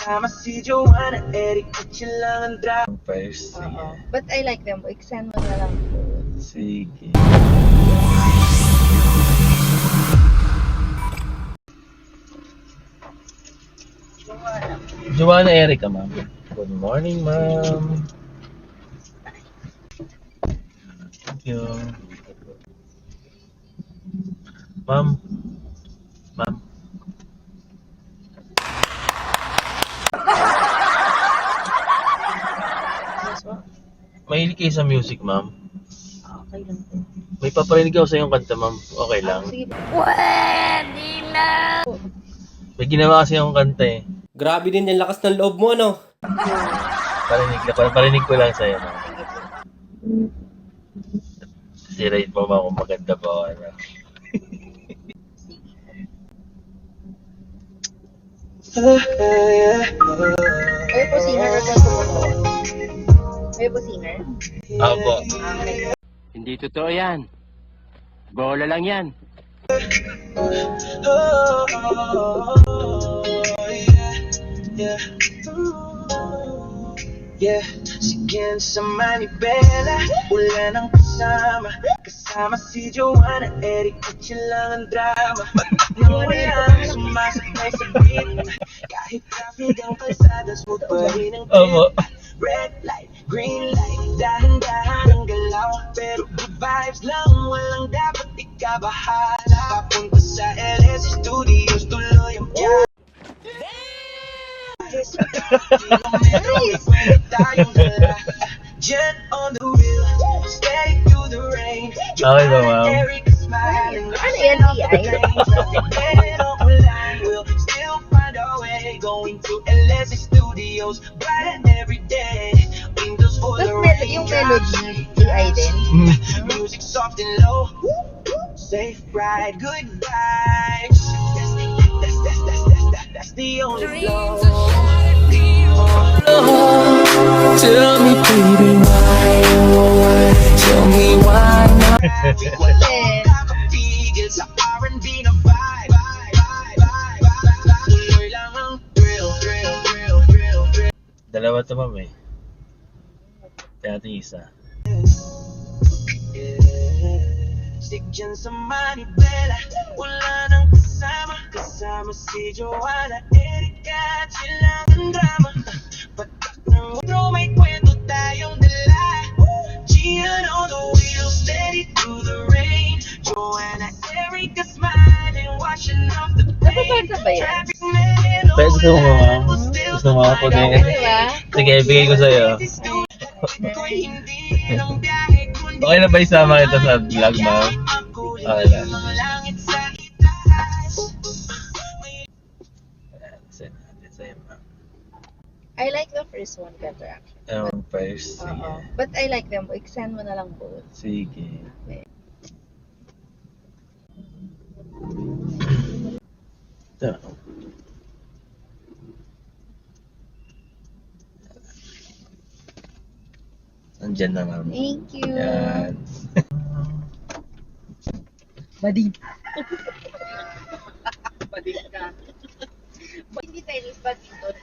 Kasama si Joanna, Eric at siya lang ang drama. First, sige. But I like them. Extend mo na lang po. Sige. Joanna Erica, ma'am. Good morning, ma'am. Thank you. Ma'am. Ma'am. Mahilig kayo sa music, ma'am. Okay lang po. May paparinig ako sa iyong kanta, ma'am. Okay lang. Sige. Pwede na! May ginawa kasi akong kanta eh. Grabe din yung lakas ng loob mo, ano? Parinig ko lang sa'yo, ma'am. Si Raid mo, ma'am, kung maganda ba o ano. Kayo po singer or kasumunod? Kayo po singer? Ako. Okay. Hindi totoo yan. Bola lang yan. Yeah, sige sa manibela, wala nang kasama. Kasama si Joanna, Eric at siya lang ang drama. Nang wala sumasabay sa beat, kahit traffic ang kalsada, smooth pa rin ang Opo. red light, green light, dahan-dahan ang galaw. Pero good vibes lang, walang dapat ikabahala. Papunta sa LS Studios, tuloy ang biyahe. Jet on the wheel, steady through the rain. Okay ba, ma'am? Ano yan, DI? We'll still find our way, going to LS Studios, bright every day. Windows for the Tapos yung melody, DI din. music soft and low, safe ride, good vibes. That's the only flow. Tell me, baby, why? Tell me why not? Yes. Nakapigil sa R&B na vibe. Tuloy lang ang thrill. Dalawa to, ma'am eh. Kaya ito isa. Stick dyan sa manibela, wala nang kasama. Kasama si Joanna, Erica, sila ang drama. Patak ng intro, may kwento tayong dala. Gian on the wheel, steady through the rain. Joanna, Erica, smiling, washing off the pain. Napapasa ba yan? Traffic man, Pero gusto mo, ma'am? Gusto mo ako din. Diba? Sige, bigay ko sa'yo. Okay na ba isama kita sa vlog, ma'am? Okay lang. Send natin sa'yo, ma'am. I like the first one better actually. First, sige. But I like them. Extend mo na lang both. Sige. Ito. Nandyan na, ma'am. Thank you. Yan. Bading. Bading ka. Hindi Chinese badminton.